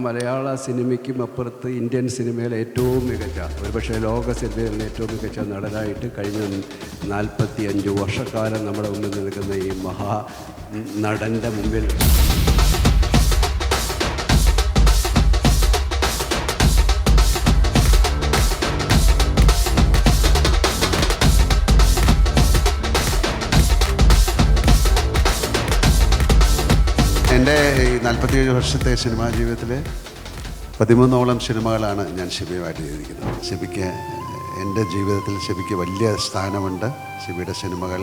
മലയാള സിനിമയ്ക്കും അപ്പുറത്ത് ഇന്ത്യൻ സിനിമയിലെ ഏറ്റവും മികച്ച, ഒരുപക്ഷെ ലോക സിനിമയിലെ ഏറ്റവും മികച്ച നടനായിട്ട് കഴിഞ്ഞ 45 വർഷക്കാലം നമ്മുടെ മുമ്പിൽ നിൽക്കുന്ന ഈ മഹാ നടൻ്റെ മുമ്പിൽ എൻ്റെ 47 വർഷത്തെ സിനിമാ ജീവിതത്തിൽ 13ഓളം സിനിമകളാണ് ഞാൻ ഷിബിയുമായിട്ട് ചെയ്തിരിക്കുന്നത്. ഷിബിക്ക് എൻ്റെ ജീവിതത്തിൽ ഷിബിക്ക് വലിയ സ്ഥാനമുണ്ട്. ഷിബിയുടെ സിനിമകൾ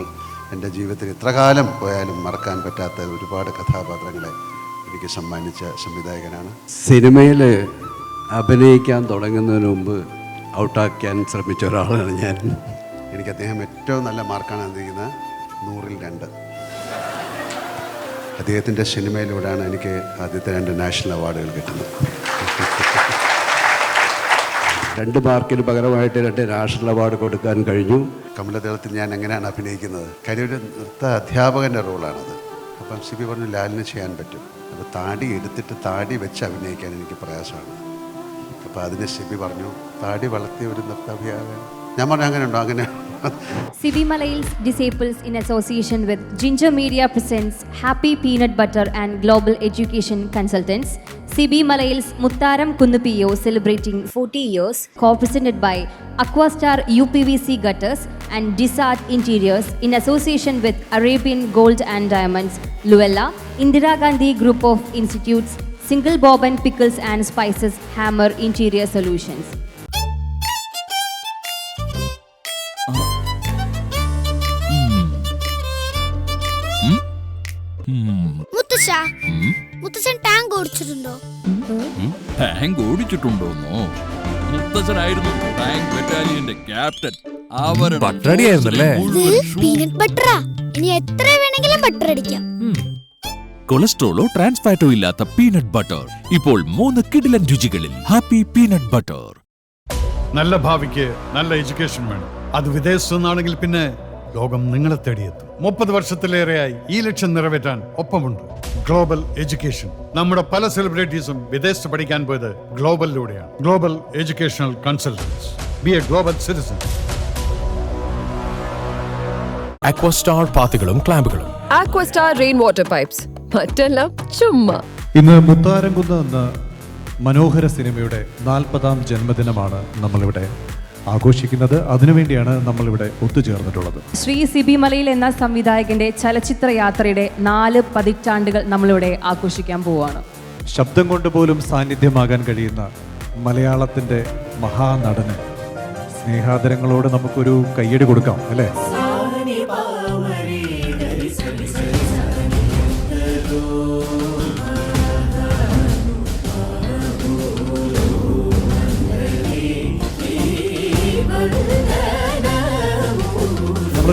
എൻ്റെ ജീവിതത്തിൽ എത്ര കാലം പോയാലും മറക്കാൻ പറ്റാത്ത ഒരുപാട് കഥാപാത്രങ്ങളെ എനിക്ക് സമ്മാനിച്ച സംവിധായകനാണ്. സിനിമയിൽ അഭിനയിക്കാൻ തുടങ്ങുന്നതിന് മുമ്പ് ഔട്ടാക്കാൻ ശ്രമിച്ച ഒരാളാണ് ഞാൻ. എനിക്ക് അദ്ദേഹം ഏറ്റവും നല്ല മാർക്കാണ് തന്നിരിക്കുന്നത്, 100ൽ 2. അദ്ദേഹത്തിൻ്റെ സിനിമയിലൂടെയാണ് എനിക്ക് ആദ്യത്തെ 2 നാഷണൽ അവാർഡുകൾ കിട്ടുന്നത്. 2 മാർക്കിന് പകരമായിട്ട് 2 നാഷണൽ അവാർഡ് കൊടുക്കാൻ കഴിഞ്ഞു. കമലദളത്തിൽ ഞാൻ എങ്ങനെയാണ് അഭിനയിക്കുന്നത്, കാര്യം ഒരു നൃത്ത അധ്യാപകൻ്റെ റോളാണത്. അപ്പം സിബി പറഞ്ഞു ലാലിന് ചെയ്യാൻ പറ്റും, അപ്പോൾ താടി എടുത്തിട്ട് താടി വെച്ച് അഭിനയിക്കാൻ എനിക്ക് പ്രയാസമാണ്. അപ്പോൾ അതിന് സിബി പറഞ്ഞു താടി വളർത്തിയ ഒരു നൃത്ത അധ്യാപകൻ. ഞാൻ പറഞ്ഞു അങ്ങനെ ഉണ്ടോ? അങ്ങനെ CB Malayals Disciples in association with Ginger Media presents Happy Peanut Butter and Global Education Consultants. CB Malayals Muttaram Kunnupiyo celebrating 40 years, co-presented by Aquastar UPVC Gutters and Disart Interiors in association with Arabian Gold and Diamonds, Luella, Indira Gandhi Group of Institutes, Single Bob and Pickles and Spices, Hammer Interior Solutions. മുത്തച്ഛൻ tank ഓടിച്ചിട്ടുണ്ടോ? Tank ഓടിച്ചിട്ടുണ്ടോന്നോ? മുത്തച്ഛനായിരുന്നു tank ബറ്റാലിയന്റെ captain. Peanut ബട്ടറാ, ഇനി എത്ര വേണമെങ്കിലും butter അടിക്കാം. കൊളസ്ട്രോളോ ട്രാൻസ്ഫാറ്റോ ഇല്ലാത്ത പീനട്ട് ബട്ടർ ഇപ്പോൾ 3 കിടിലൻ രുചികളിൽ. Happy peanut butter. നല്ല ഭാവിക്ക് നല്ല എഡ്യൂക്കേഷൻ വേണം. അത് വിദേശത്തു നിന്നാണെങ്കിൽ പിന്നെ ലോകം നിങ്ങളെ തേടിയെത്തും. 30 വർഷത്തിലേറെയായി ഈ ലക്ഷ്യം നിറവേറ്റാൻ ഒപ്പമുണ്ട് ഗ്ലോബൽ എഡ്യൂക്കേഷൻ. നമ്മുടെ പല സെലിബ്രിറ്റീസും വിദേശത്ത് പഠിക്കാൻ പോയത് ഗ്ലോബലിലൂടെയാണ്. Global educational consultants. Be a global citizen. Aquastar പാത്തികളും ക്ലാമ്പുകളും, അക്വസ്റ്റാർ റെയിൻ വാട്ടർ പൈപ്സ്, മറ്റെല്ലാം ചുമ്മാ. ഇന്ന് മുത്താരംകുന്ന് എന്ന മനോഹര സിനിമയുടെ 40ാം ജന്മദിനമാണ് നമ്മളിവിടെ ആഘോഷിക്കുന്നത്. അതിനുവേണ്ടിയാണ് നമ്മളിവിടെ ഒത്തുചേർന്നിട്ടുള്ളത്. ശ്രീ CB മലയിൽ എന്ന സംവിധായകന്റെ ചലച്ചിത്ര യാത്രയുടെ 4 പതിറ്റാണ്ടുകൾ നമ്മളിവിടെ ആഘോഷിക്കാൻ പോവുകയാണ്. ശബ്ദം കൊണ്ട് പോലും സാന്നിധ്യമാകാൻ കഴിയുന്ന മലയാളത്തിൻ്റെ മഹാനടന് സ്നേഹാദരങ്ങളോട് നമുക്കൊരു കയ്യടി കൊടുക്കാം, അല്ലേ?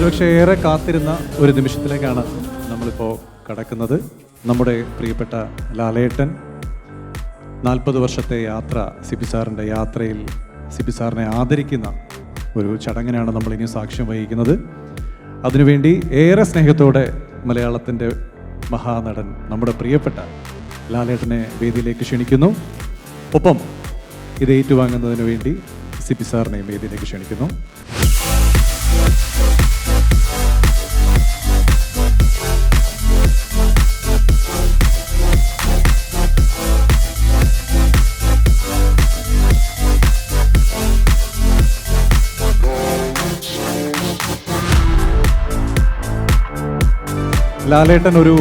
പക്ഷേ ഏറെ കാത്തിരുന്ന ഒരു നിമിഷത്തിലേക്കാണ് നമ്മളിപ്പോൾ കടക്കുന്നത്. നമ്മുടെ പ്രിയപ്പെട്ട ലാലേട്ടൻ 40 വർഷത്തെ യാത്ര, സിബി സാറിൻ്റെ യാത്രയിൽ സിബി സാറിനെ ആദരിക്കുന്ന ഒരു ചടങ്ങിനാണ് നമ്മളിനി സാക്ഷ്യം വഹിക്കുന്നത്. അതിനുവേണ്ടി ഏറെ സ്നേഹത്തോടെ മലയാളത്തിൻ്റെ മഹാനടൻ നമ്മുടെ പ്രിയപ്പെട്ട ലാലേട്ടനെ വേദിയിലേക്ക് ക്ഷണിക്കുന്നു. ഒപ്പം ഇത് ഏറ്റുവാങ്ങുന്നതിന് വേണ്ടി സിബി സാറിനെയും വേദിയിലേക്ക് ക്ഷണിക്കുന്നു. ലാലേട്ടൻ ഒരു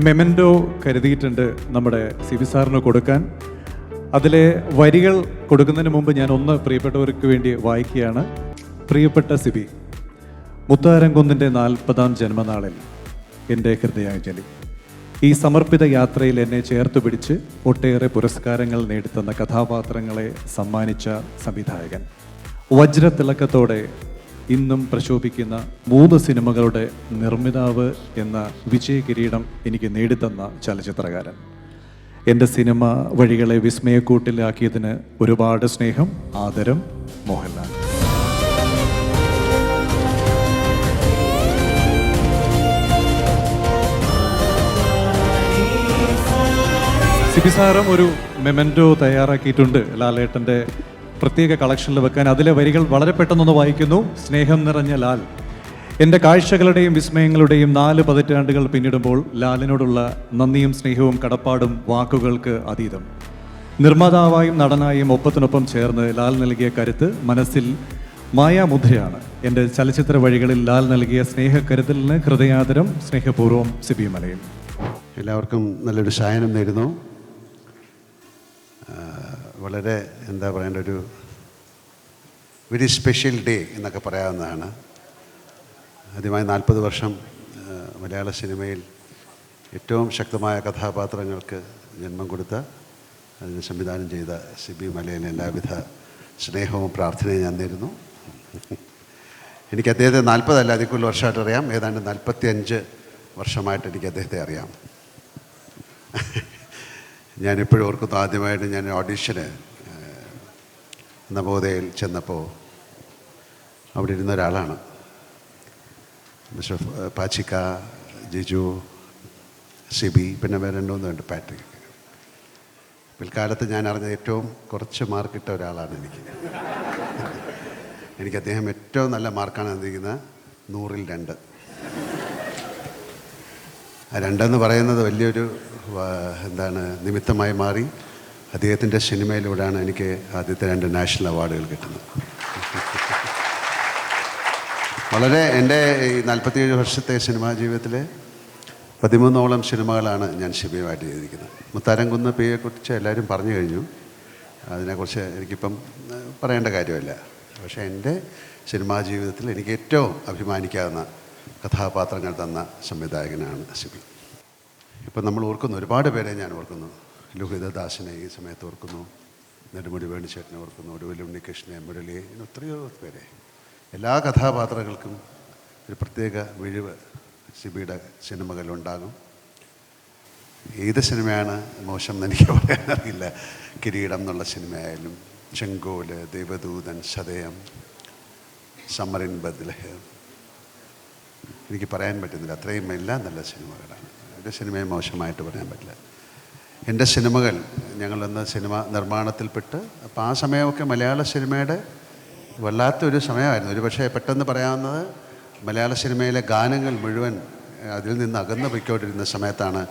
മെമൻറ്റോ കരുതിയിട്ടുണ്ട് നമ്മുടെ സിബി സാറിന് കൊടുക്കാൻ. അതിലെ വരികൾ കൊടുക്കുന്നതിന് മുമ്പ് ഞാൻ ഒന്ന് പ്രിയപ്പെട്ടവർക്ക് വേണ്ടി വായിക്കുകയാണ്. പ്രിയപ്പെട്ട സിബി, മുത്താരംകുന്നിൻ്റെ 40ാം ജന്മനാളിൽ എൻ്റെ ഹൃദയാഞ്ജലി. ഈ സമർപ്പിത യാത്രയിൽ എന്നെ ചേർത്ത് പിടിച്ച് ഒട്ടേറെ പുരസ്കാരങ്ങൾ നേടിത്തന്ന കഥാപാത്രങ്ങളെ സമ്മാനിച്ച സംവിധായകൻ, വജ്രത്തിളക്കത്തോടെ ഇന്നും പ്രശോഭിക്കുന്ന 3 സിനിമകളുടെ നിർമ്മിതാവ് എന്ന വിജയകിരീടം എനിക്ക് നേടിത്തന്ന ചലച്ചിത്രകാരൻ, എൻ്റെ സിനിമ വഴികളെ വിസ്മയക്കൂട്ടിലാക്കിയതിന് ഒരുപാട് സ്നേഹം, ആദരം, മോഹൻലാൽ. സിബി സാറും ഒരു മെമെൻറ്റോ തയ്യാറാക്കിയിട്ടുണ്ട് ലാലേട്ടൻ്റെ പ്രത്യേക കളക്ഷനിൽ വെക്കാൻ. അതിലെ വരികൾ വളരെ പെട്ടെന്നൊന്ന് വായിക്കുന്നു. സ്നേഹം നിറഞ്ഞ ലാൽ, എൻ്റെ കാഴ്ചകളുടെയും വിസ്മയങ്ങളുടെയും 4 പതിറ്റാണ്ടുകൾ പിന്നിടുമ്പോൾ ലാലിനോടുള്ള നന്ദിയും സ്നേഹവും കടപ്പാടും വാക്കുകൾക്ക് അതീതം. നിർമ്മാതാവായും നടനായും ഒപ്പത്തിനൊപ്പം ചേർന്ന് ലാൽ നൽകിയ കരുത്ത് മനസ്സിൽ മായാമുദ്രയാണ്. എൻ്റെ ചലച്ചിത്ര വഴികളിൽ ലാൽ നൽകിയ സ്നേഹക്കരുതലിന് ഹൃദയാദരം. സ്നേഹപൂർവ്വം സിബി മലയിൽ. എല്ലാവർക്കും നല്ലൊരു സായനം നേരുന്നു. വളരെ എന്താ പറയേണ്ട ഒരു വെരി സ്പെഷ്യൽ ഡേ എന്നൊക്കെ പറയാവുന്നതാണ്. ആദ്യമായി 40 വർഷം മലയാള സിനിമയിൽ ഏറ്റവും ശക്തമായ കഥാപാത്രങ്ങൾക്ക് ജന്മം കൊടുത്ത, അതിന് സംവിധാനം ചെയ്ത സിബി മലയിലെ എല്ലാവിധ സ്നേഹവും പ്രാർത്ഥനയും ഞാൻ നേരുന്നു. എനിക്ക് അദ്ദേഹത്തെ 40 അല്ല അതിൽ കൂടുതൽ വർഷമായിട്ട് അറിയാം. ഏതാണ്ട് 45 വർഷമായിട്ട് എനിക്ക് അദ്ദേഹത്തെ അറിയാം. ഞാനിപ്പോഴും ഓർക്കുന്നു, ആദ്യമായിട്ട് ഞാൻ ഓഡിഷന് നവോദയയിൽ ചെന്നപ്പോൾ അവിടെ ഇരുന്ന ഒരാളാണ് മിസ്റ്റർ പാച്ചിക്ക, ജിജു, സിബി, പിന്നെ വേറെ 2 ഉണ്ട്, പാട്രിക്. പിൽക്കാലത്ത് ഞാൻ അറിഞ്ഞ ഏറ്റവും കുറച്ച് മാർക്കിട്ട ഒരാളാണ് എനിക്ക് അദ്ദേഹം ഏറ്റവും നല്ല മാർക്കാണ് തന്നിരിക്കുന്നത്, 100ൽ 2. ആ 2 പറയുന്നത് വലിയൊരു എന്താണ് നിമിത്തമായി മാറി. അദ്ദേഹത്തിൻ്റെ സിനിമയിലൂടെയാണ് എനിക്ക് ആദ്യത്തെ 2 നാഷണൽ അവാർഡുകൾ കിട്ടുന്നത്. വളരെ എൻ്റെ ഈ 47 വർഷത്തെ സിനിമാ ജീവിതത്തിൽ 13ഓളം സിനിമകളാണ് ഞാൻ സിബിയുമായിട്ട് ചെയ്തിരിക്കുന്നത്. മുത്താരം കുന്ന് പിയെക്കുറിച്ച് എല്ലാവരും പറഞ്ഞു കഴിഞ്ഞു. അതിനെക്കുറിച്ച് എനിക്കിപ്പം പറയേണ്ട കാര്യമില്ല. പക്ഷേ എൻ്റെ സിനിമാ ജീവിതത്തിൽ എനിക്ക് ഏറ്റവും അഭിമാനിക്കാവുന്ന കഥാപാത്രങ്ങൾ തന്ന സംവിധായകനാണ് സിബി. ഇപ്പം നമ്മൾ ഓർക്കുന്നു, ഒരുപാട് പേരെ ഞാൻ ഓർക്കുന്നു. ലോഹിതദാസിനെ ഈ സമയത്ത് ഓർക്കുന്നു, നെടുമുടി വേണുചേട്ടനെ ഓർക്കുന്നു, ഒടുവിൽ ഉണ്ണികൃഷ്ണനെ, മുരളിയെ, എത്രയോ പേരെ. എല്ലാ കഥാപാത്രങ്ങൾക്കും ഒരു പ്രത്യേക വിഴിവ് സിബിയുടെ സിനിമകളിലുണ്ടാകും. ഏത് സിനിമയാണ് മോശം എന്ന് എനിക്ക് പറയാനറിയില്ല. കിരീടം എന്നുള്ള സിനിമയായാലും, ചെങ്കോല്, ദേവദൂതൻ, സതയം, സമറിൻ ബദ്ലഹേം, എനിക്ക് പറയാൻ പറ്റുന്നില്ല. അത്രയും എല്ലാം നല്ല സിനിമകളാണ്. ഒരു സിനിമയും മോശമായിട്ട് പറയാൻ പറ്റില്ല. എൻ്റെ സിനിമകൾ, ഞങ്ങളൊന്ന് സിനിമ നിർമ്മാണത്തിൽപ്പെട്ട്, അപ്പോൾ ആ സമയമൊക്കെ മലയാള സിനിമയുടെ വല്ലാത്തൊരു സമയമായിരുന്നു. ഒരു പക്ഷേ പെട്ടെന്ന് പറയാവുന്നത്, മലയാള സിനിമയിലെ ഗാനങ്ങൾ മുഴുവൻ അതിൽ നിന്ന് അകന്നു പൊയ്ക്കൊണ്ടിരുന്ന സമയത്താണ്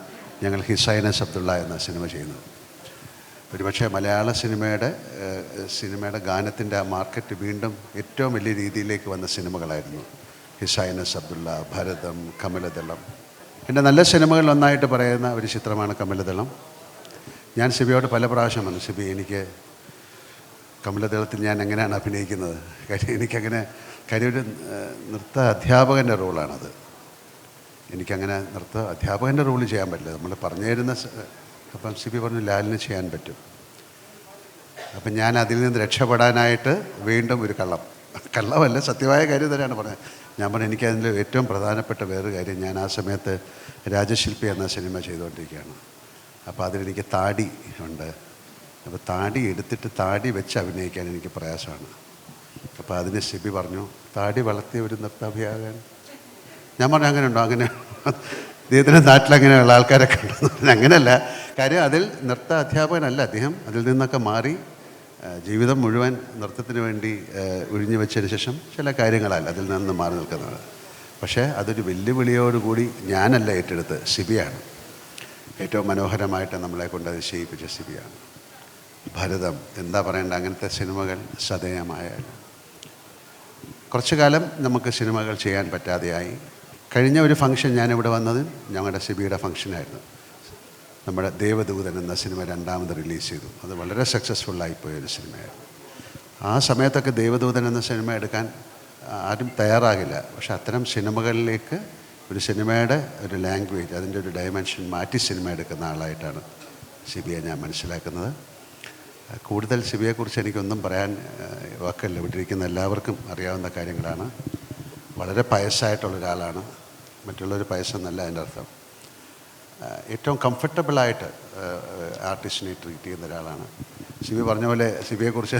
ഞങ്ങൾ ഹിസൈനസ് അബ്ദുള്ള എന്ന സിനിമ ചെയ്യുന്നത്. ഒരുപക്ഷെ മലയാള സിനിമയുടെ ഗാനത്തിൻ്റെ ആ മാർക്കറ്റ് വീണ്ടും ഏറ്റവും വലിയ രീതിയിലേക്ക് വന്ന സിനിമകളായിരുന്നു ഹിസൈനസ് അബ്ദുള്ള, ഭരതം, കമലദളം. എൻ്റെ നല്ല സിനിമകളിൽ ഒന്നായിട്ട് പറയുന്ന ഒരു ചിത്രമാണ് കമലദളം. ഞാൻ സിബിയോട് പല പ്രാവശ്യം വന്നു, സിബി എനിക്ക് കമലദളത്തിൽ ഞാൻ എങ്ങനെയാണ് അഭിനയിക്കുന്നത്? കാര്യം ഒരു നൃത്ത അധ്യാപകൻ്റെ റോളാണത്. എനിക്കങ്ങനെ നൃത്ത അധ്യാപകൻ്റെ റോള് ചെയ്യാൻ പറ്റില്ല. നമ്മൾ പറഞ്ഞു തരുന്ന, അപ്പം സിബി പറഞ്ഞു ലാലിന് ചെയ്യാൻ പറ്റും. അപ്പം ഞാൻ അതിൽ നിന്ന് രക്ഷപ്പെടാനായിട്ട് വീണ്ടും ഒരു കള്ളമല്ല, സത്യമായ കാര്യം തന്നെയാണ് പറഞ്ഞത്. ഞാൻ പറഞ്ഞു എനിക്കതിൽ ഏറ്റവും പ്രധാനപ്പെട്ട വേറൊരു കാര്യം, ഞാൻ ആ സമയത്ത് രാജശില്പി എന്ന സിനിമ ചെയ്തുകൊണ്ടിരിക്കുകയാണ്. അപ്പോൾ അതിലെനിക്ക് താടി ഉണ്ട്. അപ്പോൾ താടി എടുത്തിട്ട് താടി വെച്ച് അഭിനയിക്കാൻ എനിക്ക് പ്രയാസമാണ്. അപ്പോൾ അതിന് സിബി പറഞ്ഞു, താടി വളർത്തിയ ഒരു നൃത്താഭിയാകാൻ. ഞാൻ പറഞ്ഞു അങ്ങനെ ഉണ്ടോ? അങ്ങനെ അദ്ദേഹത്തിൻ്റെ നാട്ടിലങ്ങനെയുള്ള ആൾക്കാരൊക്കെ ഉണ്ടെന്ന് പറഞ്ഞു. അങ്ങനെയല്ല, കാര്യം അതിൽ നൃത്ത അധ്യാപകനല്ല അദ്ദേഹം. അതിൽ നിന്നൊക്കെ മാറി ജീവിതം മുഴുവൻ നൃത്തത്തിന് വേണ്ടി ഒഴിഞ്ഞു വെച്ചതിന് ശേഷം ചില കാര്യങ്ങളല്ല അതിൽ നിന്ന് മാറി നിൽക്കുന്നത്. പക്ഷേ അതൊരു വെല്ലുവിളിയോടുകൂടി ഞാനല്ല ഏറ്റെടുത്ത്, സിബിയാണ്. ഏറ്റവും മനോഹരമായിട്ട് നമ്മളെ കൊണ്ട് അത് ചെയ്യിപ്പിച്ച സിബിയാണ്. ഭരതം, എന്താ പറയേണ്ട, അങ്ങനത്തെ സിനിമകൾ, സതയമായാലും. കുറച്ചു കാലം നമുക്ക് സിനിമകൾ ചെയ്യാൻ പറ്റാതെയായി. കഴിഞ്ഞ ഒരു ഫംഗ്ഷൻ ഞാനിവിടെ വന്നത് ഞങ്ങളുടെ സിബിയുടെ ഫംഗ്ഷനായിരുന്നു. നമ്മുടെ ദേവദൂതൻ എന്ന സിനിമ 2ാമത് റിലീസ് ചെയ്തു. അത് വളരെ സക്സസ്ഫുള്ളായിപ്പോയൊരു സിനിമയായിരുന്നു. ആ സമയത്തൊക്കെ ദേവദൂതൻ എന്ന സിനിമ എടുക്കാൻ ആരും തയ്യാറാകില്ല. പക്ഷെ അത്തരം സിനിമകളിലേക്ക് ഒരു സിനിമയുടെ ഒരു ലാംഗ്വേജ്, അതിൻ്റെ ഒരു ഡയമെൻഷൻ മാറ്റി സിനിമ എടുക്കുന്ന ആളായിട്ടാണ് സിബിയെ ഞാൻ മനസ്സിലാക്കുന്നത്. കൂടുതൽ സിബിയെക്കുറിച്ച് എനിക്കൊന്നും പറയാൻ വാക്കല്ല. വിട്ടിരിക്കുന്ന എല്ലാവർക്കും അറിയാവുന്ന കാര്യങ്ങളാണ്. വളരെ പയസ്സായിട്ടുള്ള ഒരാളാണ്. മറ്റുള്ളവർ പയസ്സെന്നല്ല അതിൻ്റെ അർത്ഥം. ഏറ്റവും കംഫർട്ടബിളായിട്ട് ആർട്ടിസ്റ്റിനെ ട്രീറ്റ് ചെയ്യുന്ന ഒരാളാണ്. സിബി പറഞ്ഞ പോലെ സിബിയെക്കുറിച്ച്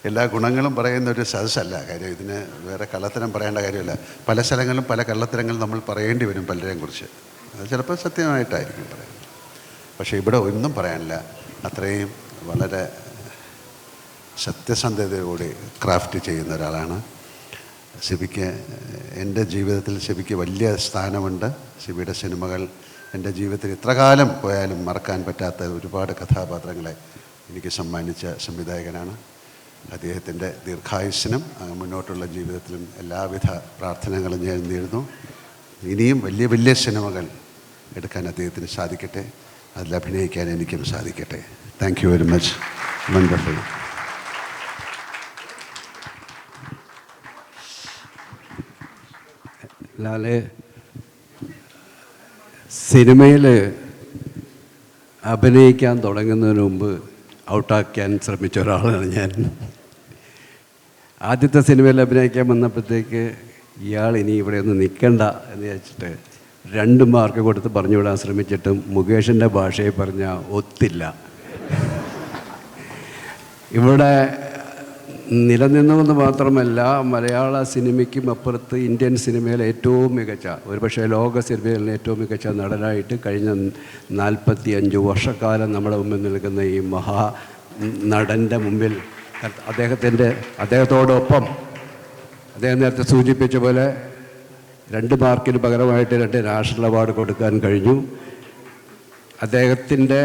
എല്ലാ ഗുണങ്ങളും പറയുന്ന ഒരു സദസ്സല്ല. കാര്യം ഇതിന് വേറെ കള്ളത്തരം പറയേണ്ട കാര്യമില്ല. പല സ്ഥലങ്ങളിലും പല കള്ളത്തരങ്ങൾ നമ്മൾ പറയേണ്ടി വരും പലരെയും കുറിച്ച്. അത് ചിലപ്പോൾ സത്യമായിട്ടായിരിക്കും പറയുന്നത്. പക്ഷേ ഇവിടെ ഒന്നും പറയാനില്ല. അത്രയും വളരെ സത്യസന്ധതയോടെ ക്രാഫ്റ്റ് ചെയ്യുന്ന ഒരാളാണ് ഷിബിക്ക്. എൻ്റെ ജീവിതത്തിൽ ഷിബിക്ക് വലിയ സ്ഥാനമുണ്ട്. ഷിബിയുടെ സിനിമകൾ എൻ്റെ ജീവിതത്തിൽ ഇത്ര കാലം പോയാലും മറക്കാൻ പറ്റാത്ത ഒരുപാട് കഥാപാത്രങ്ങളെ എനിക്ക് സമ്മാനിച്ച സംവിധായകനാണ്. അദ്ദേഹത്തിൻ്റെ ദീർഘായുസ്സിനും മുന്നോട്ടുള്ള ജീവിതത്തിലും എല്ലാവിധ പ്രാർത്ഥനകളും ഞാൻ നേരുന്നു. ഇനിയും വലിയ വലിയ സിനിമകൾ എടുക്കാൻ അദ്ദേഹത്തിന് സാധിക്കട്ടെ, അതിൽ അഭിനയിക്കാൻ എനിക്കും സാധിക്കട്ടെ. Thank you very much. Wonderful. ലാലെ, സിനിമയിൽ അഭിനയിക്കാൻ തുടങ്ങുന്നതിന് മുമ്പ് ഔട്ടാക്കാൻ ശ്രമിച്ച ഒരാളാണ് ഞാൻ. ആദ്യത്തെ സിനിമയിൽ അഭിനയിക്കാൻ വന്നപ്പോഴത്തേക്ക് ഇയാൾ ഇനി ഇവിടെ ഒന്ന് നിൽക്കണ്ട എന്ന് വിചാരിച്ചിട്ട് 2 മാർക്ക് കൊടുത്ത് പറഞ്ഞു വിടാൻ ശ്രമിച്ചിട്ടും മുകേഷിൻ്റെ ഭാഷയിൽ പറഞ്ഞാൽ ഒത്തില്ല. ഇവിടെ നിലനിന്നുവെന്ന് മാത്രമല്ല, മലയാള സിനിമയ്ക്കും അപ്പുറത്ത് ഇന്ത്യൻ സിനിമയിലെ ഏറ്റവും മികച്ച, ഒരുപക്ഷെ ലോക സിനിമയിലെ ഏറ്റവും മികച്ച നടനായിട്ട് കഴിഞ്ഞ 45 വർഷക്കാലം നമ്മുടെ മുമ്പിൽ നിൽക്കുന്ന ഈ മഹാ നടൻ്റെ മുമ്പിൽ അദ്ദേഹത്തോടൊപ്പം അദ്ദേഹം നേരത്തെ സൂചിപ്പിച്ച പോലെ 2 മാർക്കിന് പകരമായിട്ട് 2 നാഷണൽ അവാർഡ് കൊടുക്കാൻ കഴിഞ്ഞു. അദ്ദേഹത്തിൻ്റെ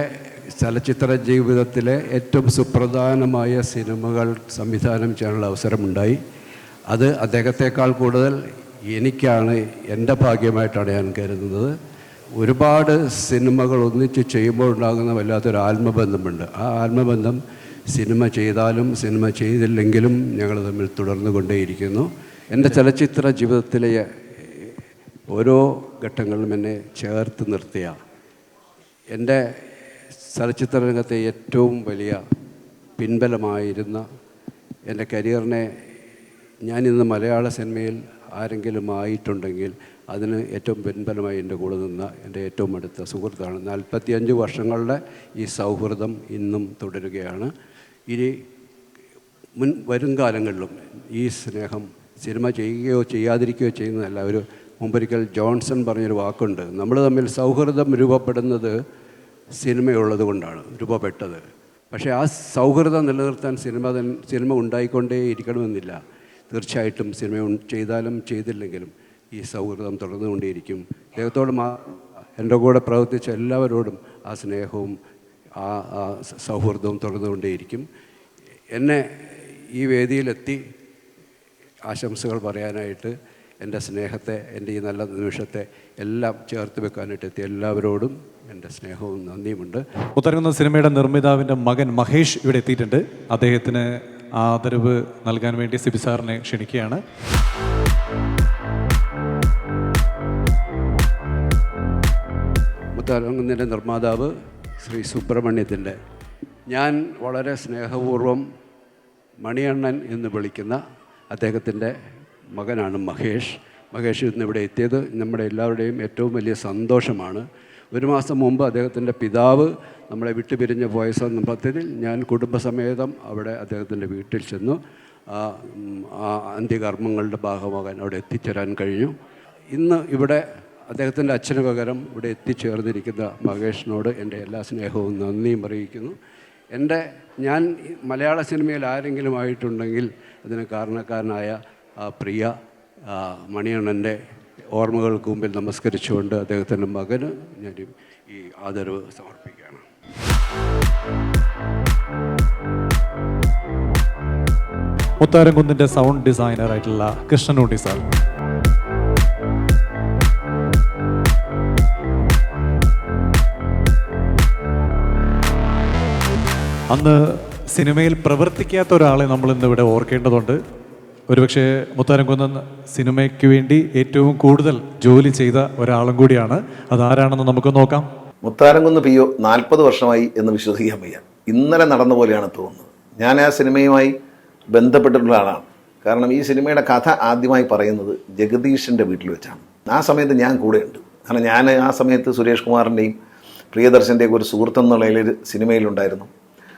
ചലച്ചിത്ര ജീവിതത്തിലെ ഏറ്റവും സുപ്രധാനമായ സിനിമകൾ സംവിധാനം ചെയ്യാനുള്ള അവസരമുണ്ടായി. അത് അദ്ദേഹത്തെക്കാൾ കൂടുതൽ എനിക്കാണ്, എൻ്റെ ഭാഗ്യമായിട്ടാണ് ഞാൻ കരുതുന്നത്. ഒരുപാട് സിനിമകൾ ഒന്നിച്ച് ചെയ്യുമ്പോൾ ഉണ്ടാകുന്ന വല്ലാത്തൊരു ആത്മബന്ധമുണ്ട്. ആ ആത്മബന്ധം സിനിമ ചെയ്താലും സിനിമ ചെയ്തില്ലെങ്കിലും ഞങ്ങൾ തമ്മിൽ തുടർന്നു കൊണ്ടേയിരിക്കുന്നു. എൻ്റെ ചലച്ചിത്ര ജീവിതത്തിലെ ഓരോ ഘട്ടങ്ങളിലും എന്നെ ചേർത്ത് നിർത്തിയ, എൻ്റെ ചലച്ചിത്ര രംഗത്തെ ഏറ്റവും വലിയ പിൻബലമായിരുന്ന, എൻ്റെ കരിയറിനെ ഞാനിന്ന് മലയാള സിനിമയിൽ ആരെങ്കിലും ആയിട്ടുണ്ടെങ്കിൽ അതിന് ഏറ്റവും പിൻബലമായി എൻ്റെ കൂടെ നിന്ന എൻ്റെ ഏറ്റവും അടുത്ത സുഹൃത്താണ്. 45 വർഷങ്ങളുടെ ഈ സൗഹൃദം ഇന്നും തുടരുകയാണ്. ഇനി വരും കാലങ്ങളിലും ഈ സ്നേഹം സിനിമ ചെയ്യുകയോ ചെയ്യാതിരിക്കുകയോ ചെയ്യുന്നതല്ല. മുമ്പൊരിക്കൽ ജോൺസൺ പറഞ്ഞൊരു വാക്കുണ്ട്, നമ്മൾ തമ്മിൽ സൗഹൃദം രൂപപ്പെടുന്നത് സിനിമയുള്ളത് കൊണ്ടാണ് രൂപപ്പെട്ടത്. പക്ഷേ ആ സൗഹൃദം നിലനിർത്താൻ സിനിമ ഉണ്ടായിക്കൊണ്ടേ ഇരിക്കണമെന്നില്ല. തീർച്ചയായിട്ടും സിനിമ ചെയ്താലും ചെയ്തില്ലെങ്കിലും ഈ സൗഹൃദം തുടർന്നുകൊണ്ടേയിരിക്കും. അദ്ദേഹത്തോടും എൻ്റെ കൂടെ പ്രവർത്തിച്ച എല്ലാവരോടും ആ സ്നേഹവും ആ സൗഹൃദവും തുടർന്നുകൊണ്ടേയിരിക്കും. എന്നെ ഈ വേദിയിലെത്തി ആശംസകൾ പറയാനായിട്ട്, എൻ്റെ സ്നേഹത്തെ, എൻ്റെ ഈ നല്ല നിമിഷത്തെ എല്ലാം ചേർത്ത് വെക്കാനായിട്ട് എത്തിയ എല്ലാവരോടും എൻ്റെ സ്നേഹവും നന്ദിയുമുണ്ട്. മുത്തരംകുന്ന് സിനിമയുടെ നിർമ്മിതാവിൻ്റെ മകൻ മഹേഷ് ഇവിടെ എത്തിയിട്ടുണ്ട്. അദ്ദേഹത്തിന് ആദരവ് നൽകാൻ വേണ്ടി സിബി സാറിനെ ക്ഷണിക്കുകയാണ്. മുത്തരംകുന്നിൻ്റെ നിർമ്മാതാവ് ശ്രീ സുബ്രഹ്മണ്യത്തിൻ്റെ, ഞാൻ വളരെ സ്നേഹപൂർവ്വം മണിയണ്ണൻ എന്ന് വിളിക്കുന്ന അദ്ദേഹത്തിൻ്റെ മകനാണ് മഹേഷ്. മഹേഷ് ഇന്നിവിടെ എത്തിയത് നമ്മുടെ എല്ലാവരുടെയും ഏറ്റവും വലിയ സന്തോഷമാണ്. 1 മാസം മുമ്പ് അദ്ദേഹത്തിൻ്റെ പിതാവ് നമ്മളെ വിട്ടുപിരിഞ്ഞ പോയ സന്ദർഭത്തിൽ ഞാൻ കുടുംബസമേതം അവിടെ അദ്ദേഹത്തിൻ്റെ വീട്ടിൽ ചെന്നു. ആ അന്ത്യകർമ്മങ്ങളുടെ ഭാഗമാകാൻ അവിടെ എത്തിച്ചേരാൻ കഴിഞ്ഞു. ഇന്ന് ഇവിടെ അദ്ദേഹത്തിൻ്റെ അച്ഛന് പകരം ഇവിടെ എത്തിച്ചേർന്നിരിക്കുന്ന മഹേഷിനോട് എൻ്റെ എല്ലാ സ്നേഹവും നന്ദിയും അറിയിക്കുന്നു. ഞാൻ മലയാള സിനിമയിൽ ആരെങ്കിലും ആയിട്ടുണ്ടെങ്കിൽ അതിന് കാരണക്കാരനായ പ്രിയ മണിയണ്ണൻ്റെ ഓർമ്മകൾക്ക് മുമ്പിൽ നമസ്കരിച്ചുകൊണ്ട് അദ്ദേഹത്തിൻ്റെ മകന് ഞാൻ ഈ ആദരവ് സമർപ്പിക്കുകയാണ്. മുത്താരംകുന്നിൻ്റെ സൗണ്ട് ഡിസൈനറായിട്ടുള്ള കൃഷ്ണനുണ്ണി സാർ. അന്ന് സിനിമയിൽ പ്രവർത്തിക്കാത്ത ഒരാളെ നമ്മൾ ഇന്നിവിടെ ഓർക്കേണ്ടതുണ്ട്. ഒരുപക്ഷെ മുത്താരംകുന്നൻ സിനിമയ്ക്ക് വേണ്ടി ഏറ്റവും കൂടുതൽ ജോലി ചെയ്ത ഒരാളും കൂടിയാണ്. അതാരാണെന്ന് നമുക്ക് നോക്കാം. മുത്താരംകുന്ന് പിയോ 40 വർഷമായി എന്ന് വിശ്വസിക്കാൻ വയ്യ. ഇന്നലെ നടന്ന പോലെയാണ് തോന്നുന്നത്. ഞാൻ ആ സിനിമയുമായി ബന്ധപ്പെട്ടിട്ടുള്ള ആളാണ്. കാരണം ഈ സിനിമയുടെ കഥ ആദ്യമായി പറയുന്നത് ജഗദീഷിൻ്റെ വീട്ടിൽ വെച്ചാണ്. ആ സമയത്ത് ഞാൻ കൂടെയുണ്ട്. കാരണം ഞാൻ ആ സമയത്ത് സുരേഷ് കുമാറിൻ്റെയും പ്രിയദർശൻ്റെയും ഒരു സുഹൃത്തെന്നുള്ള ഒരു സിനിമയിലുണ്ടായിരുന്നു.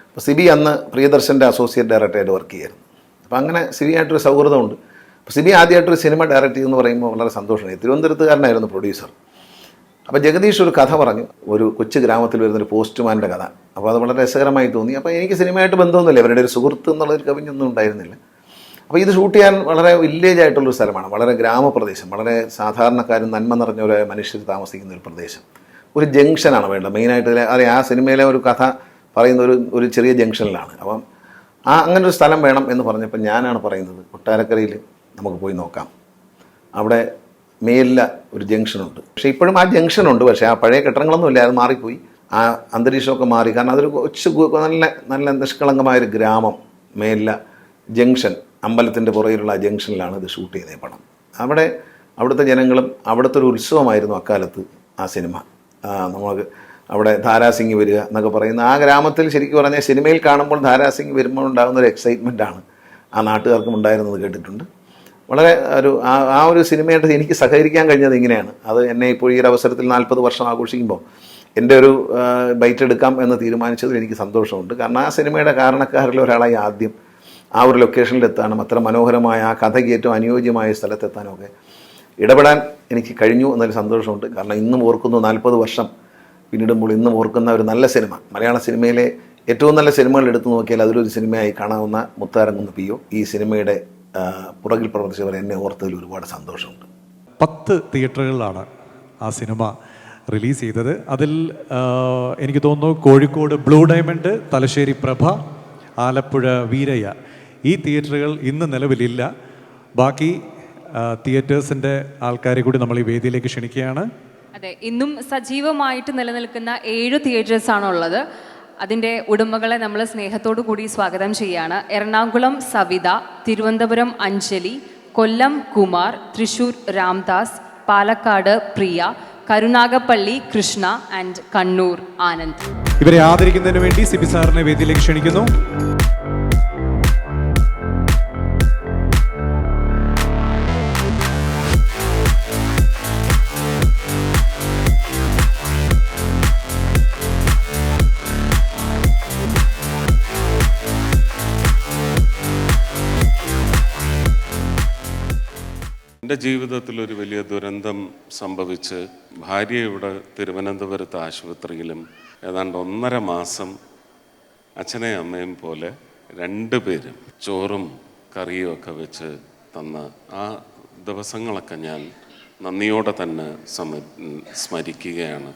അപ്പോൾ സിബി അന്ന് പ്രിയദർശൻ്റെ അസോസിയേറ്റ് ഡയറക്ടറായിട്ട് വർക്ക് ചെയ്യായിരുന്നു. അപ്പോൾ അങ്ങനെ സിബിയായിട്ടൊരു സൗഹൃദമുണ്ട്. അപ്പോൾ സിബി ആദ്യമായിട്ടൊരു സിനിമ ഡയറക്റ്റ് ചെയ്യുമെന്ന് പറയുമ്പോൾ വളരെ സന്തോഷമായി. തിരുവനന്തപുരത്തുകാരനായിരുന്നു പ്രൊഡ്യൂസർ. അപ്പോൾ ജഗദീഷ് ഒരു കഥ പറഞ്ഞു, ഒരു കൊച്ചു ഗ്രാമത്തിൽ വരുന്നൊരു പോസ്റ്റ്മാൻ്റെ കഥ. അപ്പോൾ അത് വളരെ രസകരമായി തോന്നി. അപ്പോൾ എനിക്ക് സിനിമയായിട്ട് ബന്ധമൊന്നുമില്ല, അവരുടെ ഒരു സുഹൃത്ത് എന്നുള്ളൊരു കവിഞ്ഞൊന്നും ഉണ്ടായിരുന്നില്ല. അപ്പോൾ ഇത് ഷൂട്ട് ചെയ്യാൻ വളരെ വില്ലേജ് ആയിട്ടുള്ളൊരു സ്ഥലമാണ്, വളരെ ഗ്രാമപ്രദേശം, വളരെ സാധാരണക്കാരും നന്മ നിറഞ്ഞ ഒരു മനുഷ്യർ താമസിക്കുന്ന ഒരു പ്രദേശം. ഒരു ജംഗ്ഷനാണ് വേണ്ടത് മെയിനായിട്ട്. അതെ, ആ സിനിമയിലെ ഒരു കഥ പറയുന്ന ഒരു ചെറിയ ജംഗ്ഷനിലാണ്. അപ്പം അങ്ങനെ ഒരു സ്ഥലം വേണം എന്ന് പറഞ്ഞപ്പോൾ ഞാനാണ് പറയുന്നത്, കൊട്ടാരക്കരയിൽ നമുക്ക് പോയി നോക്കാം. അവിടെ മേലില ഒരു ജംഗ്ഷനുണ്ട്. പക്ഷേ ഇപ്പോഴും ആ ജംഗ്ഷനുണ്ട്, പക്ഷേ ആ പഴയ കെട്ടിടങ്ങളൊന്നും ഇല്ല, അത് മാറിപ്പോയി. ആ അന്തരീക്ഷമൊക്കെ മാറി. കാരണം അതൊരു കൊച്ചു നല്ല നിഷ്കളങ്കമായൊരു ഗ്രാമം. മേലില ജംഗ്ഷൻ, അമ്പലത്തിൻ്റെ പുറകിലുള്ള ആ ജംഗ്ഷനിലാണ് ഇത് ഷൂട്ട് ചെയ്തത് പടം. അവിടുത്തെ ജനങ്ങളും അവിടുത്തെ ഒരു ഉത്സവമായിരുന്നു അക്കാലത്ത് ആ സിനിമ. നമുക്ക് അവിടെ ധാരാസിംഗ് വരിക എന്നൊക്കെ പറയുന്ന ആ ഗ്രാമത്തിൽ ശരിക്കും പറഞ്ഞാൽ സിനിമയിൽ കാണുമ്പോൾ ധാരാസിംഗ് വരുമ്പോൾ ഉണ്ടാകുന്ന ഒരു എക്സൈറ്റ്മെൻറ്റാണ് ആ നാട്ടുകാർക്കും ഉണ്ടായിരുന്നത് കേട്ടിട്ടുണ്ട്. വളരെ ആ ഒരു സിനിമയായിട്ട് എനിക്ക് സഹകരിക്കാൻ കഴിഞ്ഞത് ഇങ്ങനെയാണ്. അത് എന്നെ ഇപ്പോൾ ഈ ഒരു അവസരത്തിൽ 40 വർഷം ആഘോഷിക്കുമ്പോൾ എൻ്റെ ഒരു ബൈറ്റ് എടുക്കാം എന്ന് തീരുമാനിച്ചതിൽ എനിക്ക് സന്തോഷമുണ്ട്. കാരണം ആ സിനിമയുടെ കാരണക്കാരിൽ ഒരാളായി ആദ്യം ആ ഒരു ലൊക്കേഷനിലെത്താനും അത്ര മനോഹരമായ ആ കഥയ്ക്ക് ഏറ്റവും അനുയോജ്യമായ സ്ഥലത്തെത്താനും ഒക്കെ ഇടപെടാൻ എനിക്ക് കഴിഞ്ഞു എന്നൊരു സന്തോഷമുണ്ട്. കാരണം ഇന്നും ഓർക്കുന്നു, 40 വർഷം പിന്നിടുമ്പോൾ ഇന്നും ഓർക്കുന്ന ഒരു നല്ല സിനിമ, മലയാള സിനിമയിലെ ഏറ്റവും നല്ല സിനിമകൾ എടുത്തു നോക്കിയാൽ അതിലൊരു സിനിമയായി കാണാവുന്ന മുത്താരം കുന്ന് പി.ഒ. ഈ സിനിമയുടെ പുറകിൽ പ്രവർത്തിച്ചവർ എന്നെ ഓർത്തതിൽ ഒരുപാട് സന്തോഷമുണ്ട്. 10 തിയേറ്ററുകളിലാണ് ആ സിനിമ റിലീസ് ചെയ്തത്. അതിൽ എനിക്ക് തോന്നുന്നു കോഴിക്കോട് ബ്ലൂ ഡയമണ്ട്, തലശ്ശേരി പ്രഭ, ആലപ്പുഴ വീരയ്യ, ഈ തിയേറ്ററുകൾ ഇന്ന് നിലവിലില്ല. ബാക്കി തിയേറ്റേഴ്സിൻ്റെ ആൾക്കാരെ കൂടി നമ്മൾ ഈ വേദിയിലേക്ക് ക്ഷണിക്കുകയാണ്. അതെ, ഇന്നും സജീവമായിട്ട് നിലനിൽക്കുന്ന 7 തിയേറ്റേഴ്സാണ് ഉള്ളത്. അതിൻ്റെ ഉടമകളെ നമ്മൾ സ്നേഹത്തോടു കൂടി സ്വാഗതം ചെയ്യാണ്. എറണാകുളം സവിത, തിരുവനന്തപുരം അഞ്ജലി, കൊല്ലം കുമാർ, തൃശൂർ രാംദാസ്, പാലക്കാട് പ്രിയ, കരുനാഗപ്പള്ളി കൃഷ്ണ ആൻഡ് കണ്ണൂർ ആനന്ദ്. ഇവരെ ആദരിക്കുന്നതിന് വേണ്ടി സിബി സാറിനെ വേദിയിലേക്ക് ക്ഷണിക്കുന്നു. എൻ്റെ ജീവിതത്തിൽ ഒരു വലിയ ദുരന്തം സംഭവിച്ച് ഭാര്യ ഇവിടെ തിരുവനന്തപുരത്ത് ആശുപത്രിയിലും ഏതാണ്ട് 1.5 മാസം അച്ഛനെയും അമ്മയും പോലെ 2 പേരും ചോറും കറിയും ഒക്കെ വെച്ച് തന്ന ആ ദിവസങ്ങളൊക്കെ ഞാൻ നന്ദിയോടെ തന്നെ സ്മരിക്കുകയാണ്.